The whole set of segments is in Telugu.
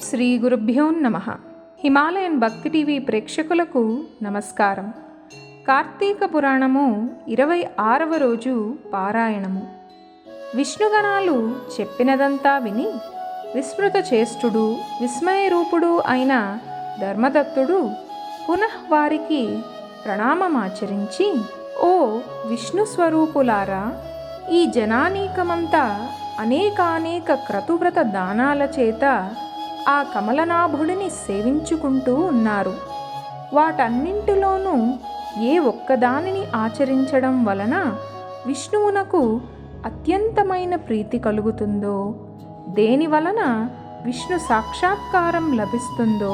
శ్రీ గురుభ్యో నమః. హిమాలయన్ భక్తి టీవీ ప్రేక్షకులకు నమస్కారం. కార్తీక పురాణము 26వ రోజు పారాయణము. విష్ణుగణాలు చెప్పినదంతా విని విస్మృత చేష్టుడు విస్మయరూపుడు అయిన ధర్మదత్తుడు పునః వారికి ప్రణామమాచరించి, ఓ విష్ణు స్వరూపులారా, ఈ జనానీకమంతా అనేకానేక క్రతువ్రత దానాల చేత ఆ కమలనాభుడిని సేవించుకుంటూ ఉన్నారు. వాటన్నింటిలోనూ ఏ ఒక్కదానిని ఆచరించడం వలన విష్ణువునకు అత్యంతమైన ప్రీతి కలుగుతుందో, దేని వలన విష్ణు సాక్షాత్కారం లభిస్తుందో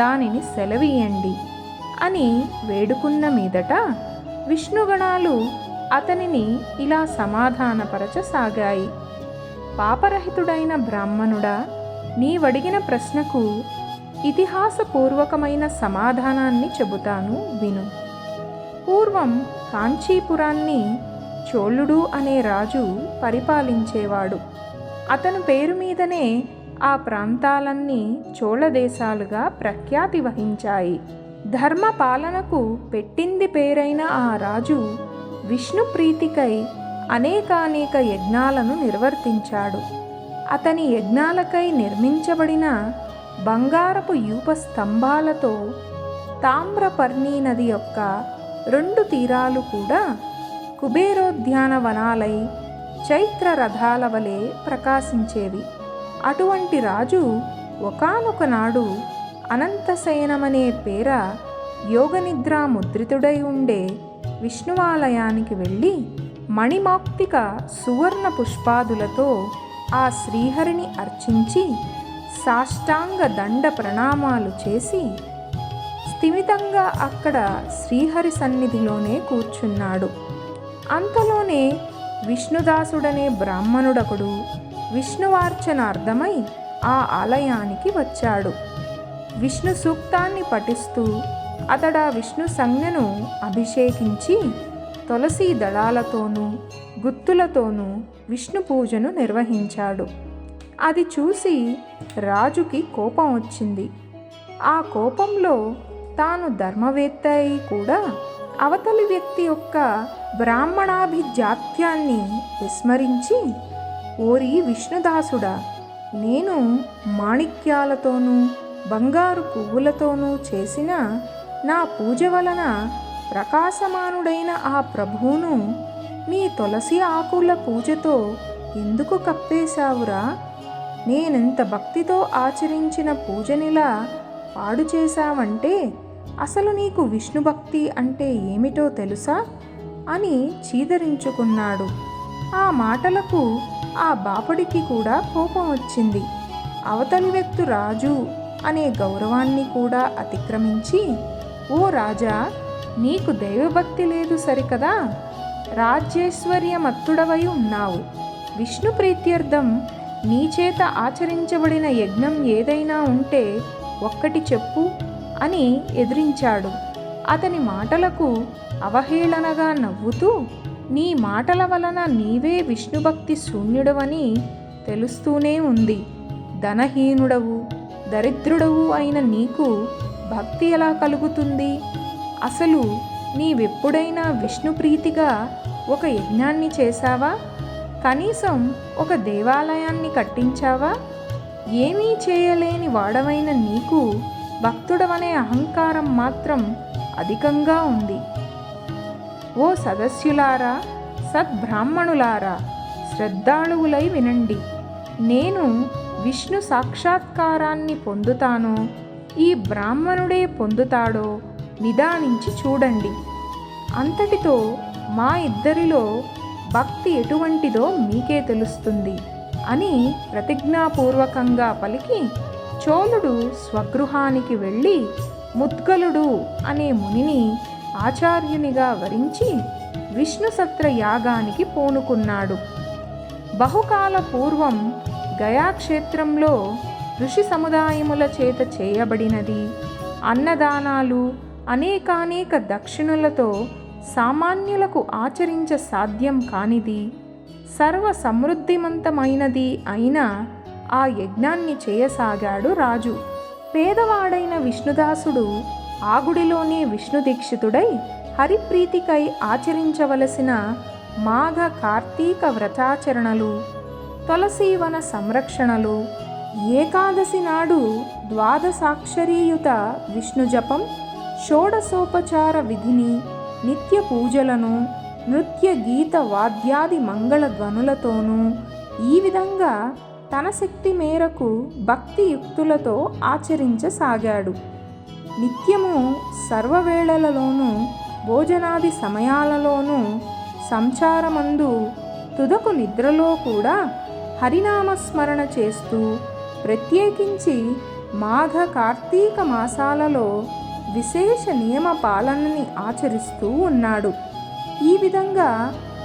దానిని సెలవీయండి అని వేడుకున్న మీదట విష్ణుగణాలు అతనిని ఇలా సమాధానపరచసాగాయి. పాపరహితుడైన బ్రాహ్మణుడా, నీవడిగిన ప్రశ్నకు ఇతిహాసపూర్వకమైన సమాధానాన్ని చెబుతాను విను. పూర్వం కాంచీపురాన్ని చోళుడు అనే రాజు పరిపాలించేవాడు. అతని పేరు మీదనే ఆ ప్రాంతాలన్నీ చోళదేశాలుగా ప్రఖ్యాతి వహించాయి. ధర్మ పాలనకు పెట్టింది పేరైన ఆ రాజు విష్ణు ప్రీతికై అనేకానేక యజ్ఞాలను నిర్వర్తించాడు. అతని యజ్ఞాలకై నిర్మించబడిన బంగారపు యూప స్తంభాలతో తామ్రపర్ణి నది యొక్క 2 తీరాలు కూడా కుబేరోద్యానవనాలై చైత్ర రథాల వలె ప్రకాశించేవి. అటువంటి రాజు ఒకానొక నాడు అనంతశయనమనే పేర యోగనిద్రా ముద్రితుడై ఉండే విష్ణువాలయానికి వెళ్ళి మణిమౌక్తిక సువర్ణ పుష్పాదులతో ఆ శ్రీహరిని అర్చించి సాష్టాంగ దండ ప్రణామాలు చేసి స్థిమితంగా అక్కడ శ్రీహరి సన్నిధిలోనే కూర్చున్నాడు. అంతలోనే విష్ణుదాసుడనే బ్రాహ్మణుడొకడు విష్ణువార్చనార్థమై ఆ ఆలయానికి వచ్చాడు. విష్ణు సూక్తాన్ని పఠిస్తూ అతడా విష్ణు సంజ్ఞను అభిషేకించి తులసీ దళాలతోనూ గుత్తులతోనూ విష్ణు పూజను నిర్వహించాడు. అది చూసి రాజుకి కోపం వచ్చింది. ఆ కోపంలో తాను ధర్మవేత్త అయి కూడా అవతలి వ్యక్తి యొక్క బ్రాహ్మణాభిజాత్యాన్ని విస్మరించి, ఓరి విష్ణుదాసుడా, నేను మాణిక్యాలతోనూ బంగారు పువ్వులతోనూ చేసిన నా పూజ వలన ప్రకాశమానుడైన ఆ ప్రభువును నీ తులసి ఆకుల పూజతో ఎందుకు కప్పేశావురా? నేనెంత భక్తితో ఆచరించిన పూజనిలా పాడు చేశావంటే అసలు నీకు విష్ణుభక్తి అంటే ఏమిటో తెలుసా అని చీదరించుకున్నాడు. ఆ మాటలకు ఆ బాపడికి కూడా కోపం వచ్చింది. అవతలి వ్యక్తి రాజు అనే గౌరవాన్ని కూడా అతిక్రమించి, ఓ రాజా, నీకు దైవభక్తి లేదు సరికదా, రాజ్యైశ్వర్యమత్తుడవై ఉన్నావు. విష్ణు ప్రీత్యర్థం నీ చేత ఆచరించబడిన యజ్ఞం ఏదైనా ఉంటే ఒక్కటి చెప్పు అని ఎదిరించాడు. అతని మాటలకు అవహేళనగా నవ్వుతూ, నీ మాటల వలన నీవే విష్ణుభక్తి శూన్యుడవని తెలుస్తూనే ఉంది. ధనహీనుడవు దరిద్రుడవు అయిన నీకు భక్తి ఎలా కలుగుతుంది? అసలు నీవెప్పుడైనా విష్ణుప్రీతిగా ఒక యజ్ఞాన్ని చేశావా? కనీసం ఒక దేవాలయాన్ని కట్టించావా? ఏమీ చేయలేని వాడవైన నీకు భక్తుడవనే అహంకారం మాత్రం అధికంగా ఉంది. ఓ సదస్యులారా, సద్బ్రాహ్మణులారా, శ్రద్ధాళువులై వినండి. నేను విష్ణు సాక్షాత్కారాన్ని పొందుతానో ఈ బ్రాహ్మణుడే పొందుతాడో నిదానించి చూడండి. అంతటితో మా ఇద్దరిలో భక్తి ఎటువంటిదో మీకే తెలుస్తుంది అని ప్రతిజ్ఞాపూర్వకంగా పలికి చోళుడు స్వగృహానికి వెళ్ళి ముద్గలుడు అనే మునిని ఆచార్యునిగా వరించి విష్ణు సత్ర యాగానికి పూనుకున్నాడు. బహుకాల పూర్వం గయాక్షేత్రంలో ఋషి సముదాయముల చేత చేయబడినది. అన్నదానాలు అనేకానేక దక్షిణులతో సామాన్యులకు ఆచరించ సాధ్యం కానిది, సర్వ సమృద్ధిమంతమైనది అయిన ఆ యజ్ఞాన్ని చేయసాగాడు రాజు. పేదవాడైన విష్ణుదాసుడు ఆ గుడిలోనే విష్ణు దీక్షితుడై హరిప్రీతికై ఆచరించవలసిన మాఘ కార్తీక వ్రతాచరణలు, తులసీవన సంరక్షణలు, ఏకాదశి నాడు ద్వాదశాక్షరీయుత విష్ణు జపం, షోడశోపచార విధిని, నిత్య పూజలను, నృత్య గీత వాద్యాది మంగళ ధ్వనులతోనూ ఈ విధంగా తన శక్తి మేరకు భక్తియుక్తులతో ఆచరించసాగాడు. నిత్యము సర్వవేళలలోనూ భోజనాది సమయాలలోనూ సంచారమందు తుదకు నిద్రలో కూడా హరినామస్మరణ చేస్తూ ప్రత్యేకించి మాఘ కార్తీక మాసాలలో విశేష నియమ పాలనని ఆచరిస్తూ ఉన్నాడు. ఈ విధంగా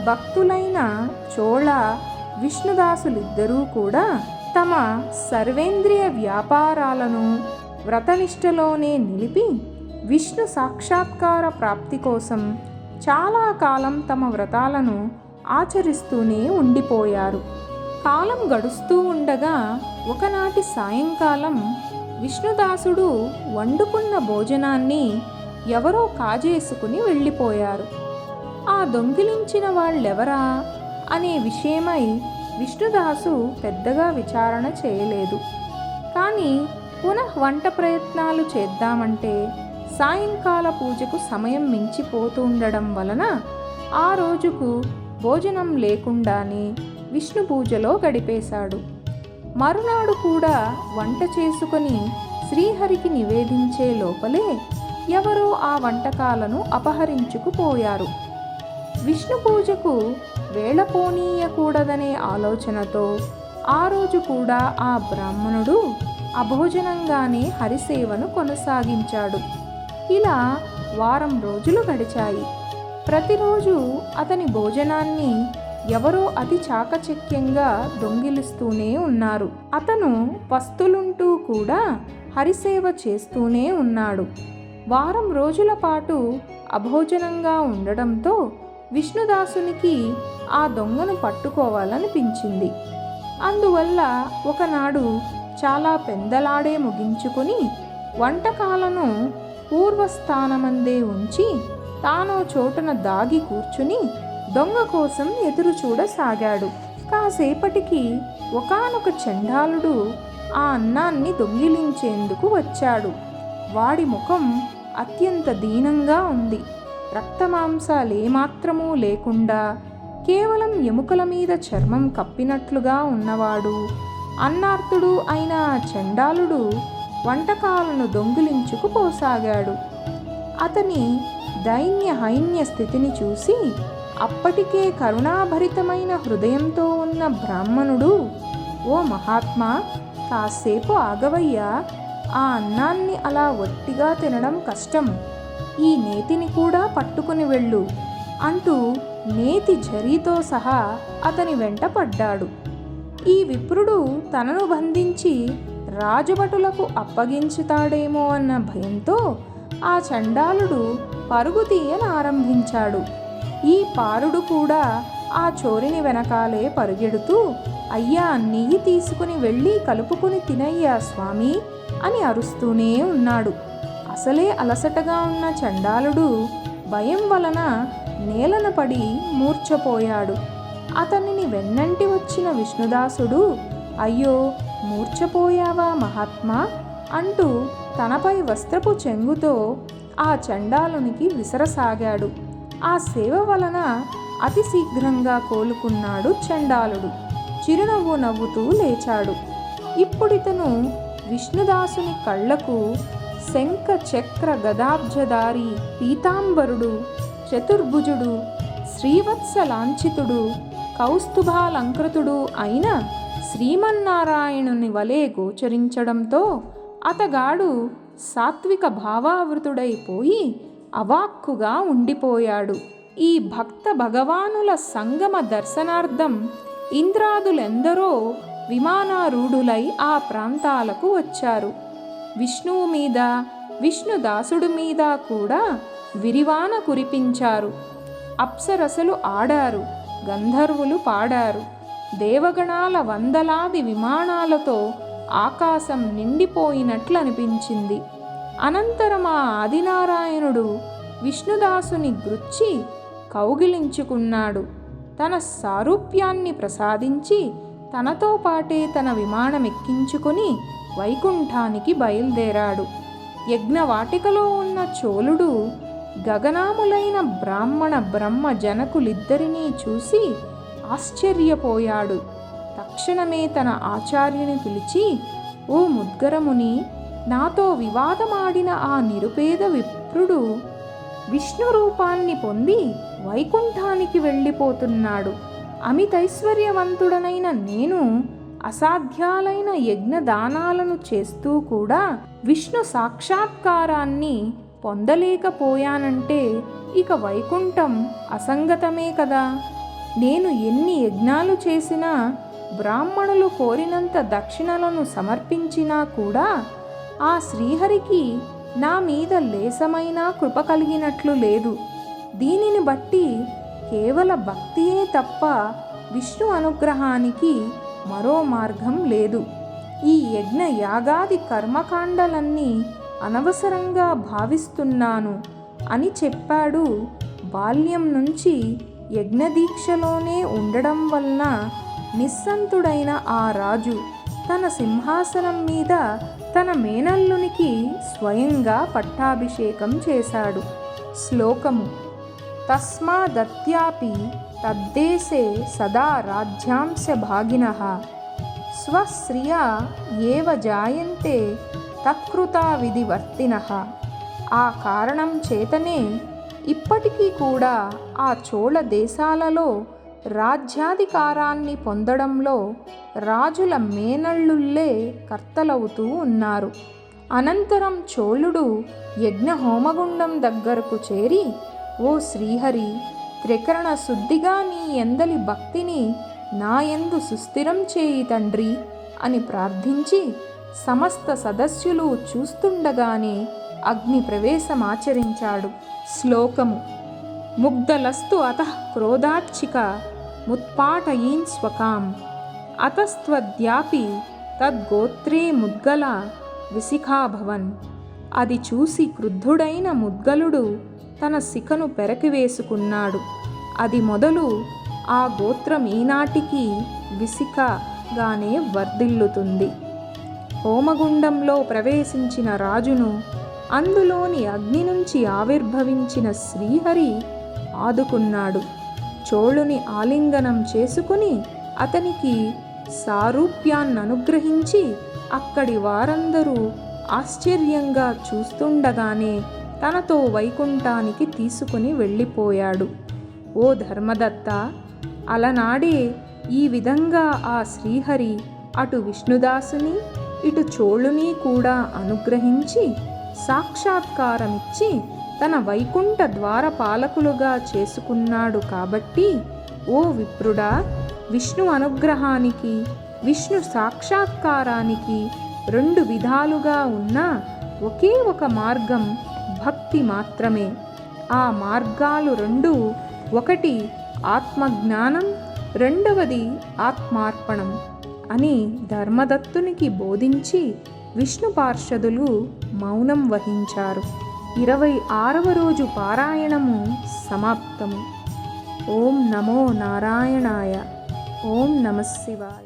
భక్తులైన చోళ విష్ణుదాసులిద్దరూ కూడా తమ సర్వేంద్రియ వ్యాపారాలను వ్రతనిష్టలోనే నిలిపి విష్ణు సాక్షాత్కార ప్రాప్తి కోసం చాలా కాలం తమ వ్రతాలను ఆచరిస్తూనే ఉండిపోయారు. కాలం గడుస్తూ ఉండగా ఒకనాటి సాయంకాలం విష్ణుదాసుడు వండుకున్న భోజనాన్ని ఎవరో కాజేసుకుని వెళ్ళిపోయారు. ఆ దొంగిలించిన వాళ్ళెవరా అనే విషయమై విష్ణుదాసు పెద్దగా విచారణ చేయలేదు. కానీ పునః వంట ప్రయత్నాలు చేద్దామంటే సాయంకాల పూజకు సమయం మించిపోతుండడం వలన ఆ రోజుకు భోజనం లేకుండానే విష్ణు పూజలో గడిపేశాడు. మరునాడు కూడా వంట చేసుకొని శ్రీహరికి నివేదించే లోపలే ఎవరో ఆ వంటకాలను అపహరించుకుపోయారు. విష్ణు పూజకు వేళపోనీయకూడదనే ఆలోచనతో ఆ రోజు కూడా ఆ బ్రాహ్మణుడు అభోజనంగానే హరిసేవను కొనసాగించాడు. ఇలా వారం రోజులు గడిచాయి. ప్రతిరోజు అతని భోజనాన్ని ఎవరో అతి చాకచక్యంగా దొంగిలిస్తూనే ఉన్నారు. అతను పస్తులుంటూ కూడా హరిసేవ చేస్తూనే ఉన్నాడు. వారం రోజుల పాటు అభోజనంగా ఉండడంతో విష్ణుదాసునికి ఆ దొంగను పట్టుకోవాలనిపించింది. అందువల్ల ఒకనాడు చాలా పెందలాడే ముగించుకుని వంటకాలను పూర్వస్థానమందే ఉంచి తానో చోటున దాగి కూర్చుని దొంగ కోసం ఎదురు చూడసాగాడు. కాసేపటికి ఒకానొక చండాలుడు ఆ అన్నాన్ని దొంగిలించేందుకు వచ్చాడు. వాడి ముఖం అత్యంత దీనంగా ఉంది. రక్తమాంసాలేమాత్రమూ లేకుండా కేవలం ఎముకల మీద చర్మం కప్పినట్లుగా ఉన్నవాడు అన్నార్తుడు అయిన చండాలుడు వంటకాలను దొంగిలించుకుపోసాగాడు. అతని దైన్య హైన్య స్థితిని చూసి అప్పటికే కరుణాభరితమైన హృదయంతో ఉన్న బ్రాహ్మణుడు, ఓ మహాత్మా, కాసేపు ఆగవయ్యా, ఆ అన్నాన్ని అలా ఒట్టిగా తినడం కష్టం, ఈ నేతిని కూడా పట్టుకుని వెళ్ళు అంటూ నేతి జరీతో సహా అతని వెంట పడ్డాడు. ఈ విప్రుడు తనను బంధించి రాజభటులకు అప్పగించుతాడేమో అన్న భయంతో ఆ చండాలుడు పరుగు తీయనారంభించాడు. ఈ పారుడు కూడా ఆ చోరిని వెనకాలే పరుగెడుతూ, అయ్యా, నెయ్యి తీసుకుని వెళ్ళి కలుపుకుని తినయ్యా స్వామి అని అరుస్తూనే ఉన్నాడు. అసలే అలసటగా ఉన్న చండాలుడు భయం వలన నేలన పడి మూర్ఛపోయాడు. అతనిని వెన్నంటి వచ్చిన విష్ణుదాసుడు, అయ్యో, మూర్ఛపోయావా మహాత్మా అంటూ తనపై వస్త్రపు చెంగుతో ఆ చండాలునికి విసరసాగాడు. ఆ సేవ వలన అతి శీఘ్రంగా కోలుకున్నాడు చండాలుడు. చిరునవ్వు నవ్వుతూ లేచాడు. ఇప్పుడితను విష్ణుదాసుని కళ్లకు శంఖ చక్ర గదాబ్జధారి పీతాంబరుడు, చతుర్భుజుడు, శ్రీవత్స లాంఛితుడు, కౌస్తుభాలంకృతుడు అయిన శ్రీమన్నారాయణుని వలె గోచరించడంతో అతగాడు సాత్విక భావావృతుడైపోయి అవాక్కుగా ఉండిపోయాడు. ఈ భక్త భగవానుల సంగమ దర్శనార్థం ఇంద్రాదులెందరో విమానారూఢులై ఆ ప్రాంతాలకు వచ్చారు. విష్ణువు మీద, విష్ణుదాసుడి మీద కూడా విరివాన కురిపించారు. అప్సరసలు ఆడారు, గంధర్వులు పాడారు, దేవగణాల వందలాది విమానాలతో ఆకాశం నిండిపోయినట్లు అనిపించింది. అనంతరం ఆ ఆదినారాయణుడు విష్ణుదాసుని గృచ్చి కౌగిలించుకున్నాడు. తన సారూప్యాన్ని ప్రసాదించి తనతో పాటే తన విమానం ఎక్కించుకుని వైకుంఠానికి బయలుదేరాడు. యజ్ఞవాటికలో ఉన్న చోళుడు గగనాములైన బ్రాహ్మణ బ్రహ్మ జనకులిద్దరినీ చూసి ఆశ్చర్యపోయాడు. తక్షణమే తన ఆచార్యుని పిలిచి, ఓ ముద్గరముని, నాతో వివాదమాడిన ఆ నిరుపేద విప్రుడు విష్ణు రూపాన్ని పొంది వైకుంఠానికి వెళ్ళిపోతున్నాడు. అమితైశ్వర్యవంతుడనైన నేను అసాధ్యాలైన యజ్ఞదానాలను చేస్తూ కూడా విష్ణు సాక్షాత్కారాన్ని పొందలేకపోయానంటే ఇక వైకుంఠం అసంగతమే కదా. నేను ఎన్ని యజ్ఞాలు చేసినా, బ్రాహ్మణులు కోరినంత దక్షిణలను సమర్పించినా కూడా ఆ శ్రీహరికి నా మీద లేసమైనా కృప కలిగినట్లు లేదు. దీనిని బట్టి కేవల భక్తియే తప్ప విష్ణు అనుగ్రహానికి మరో మార్గం లేదు. ఈ యజ్ఞ యాగాది కర్మకాండలన్నీ అనవసరంగా భావిస్తున్నాను అని చెప్పాడు. బాల్యం నుంచి యజ్ఞదీక్షలోనే ఉండడం వలన నిస్సంతుడైన ఆ రాజు తన సింహాసనం మీద తన మేనల్లునికి స్వయంగా పట్టాభిషేకం చేశాడు. శ్లోకము: తస్మాదత్యాపి తద్దేశే సదా రాజ్యాంశ భాగినః స్వశ్రియా ఏవ జాయంతే తత్కృతా విధివర్తినః. ఆ కారణం చేతనే ఇప్పటికీ కూడా ఆ చోళ దేశాలలో రాజ్యాధికారాన్ని పొందడంలో రాజుల మేనళ్ళుల్లే కర్తలవుతూ ఉన్నారు. అనంతరం చోళుడు యజ్ఞ హోమగుండం దగ్గరకు చేరి, ఓ శ్రీహరి, త్రికరణ శుద్ధిగా నీ ఎందలి భక్తిని నా యందు సుస్థిరం చేయి తండ్రి అని ప్రార్థించి సమస్త సదస్యులు చూస్తుండగానే అగ్ని ప్రవేశమాచరించాడు. శ్లోకము: ముగ్ధలస్తు అతః క్రోధార్చిక ముత్పాటయీన్ స్వకాం అతస్త్వద్యాపి తద్గోత్రే ముద్గల విశిఖాభవన్. అది చూసి క్రుద్ధుడైన ముద్గలుడు తన శిఖను పెరకివేసుకున్నాడు. అది మొదలు ఆ గోత్రం ఈనాటికి విశిఖగానే వర్ధిల్లుతుంది. హోమగుండంలో ప్రవేశించిన రాజును అందులోని అగ్ని నుంచి ఆవిర్భవించిన శ్రీహరి ఆదుకున్నాడు. చోళుని ఆలింగనం చేసుకుని అతనికి సారూప్యాన్ననుగ్రహించి అక్కడి వారందరూ ఆశ్చర్యంగా చూస్తుండగానే తనతో వైకుంఠానికి తీసుకుని వెళ్ళిపోయాడు. ఓ ధర్మదత్త, అలనాడే ఈ విధంగా ఆ శ్రీహరి అటు విష్ణుదాసుని ఇటు చోళుని కూడా అనుగ్రహించి సాక్షాత్కారమిచ్చి తన వైకుంఠ ద్వారపాలకులుగా చేసుకున్నాడు. కాబట్టి ఓ విప్రుడా, విష్ణు అనుగ్రహానికి విష్ణు సాక్షాత్కారానికి రెండు విధాలుగా ఉన్న ఒకే ఒక మార్గం భక్తి మాత్రమే. ఆ మార్గాలు రెండు, ఒకటి ఆత్మజ్ఞానం, రెండవది ఆత్మార్పణం అని ధర్మదత్తునికి బోధించి విష్ణు పార్షదులు మౌనం వహించారు. 26వ రోజు పారాయణము సమాప్తము. ఓం నమో నారాయణాయ. ఓం నమః శివాయ.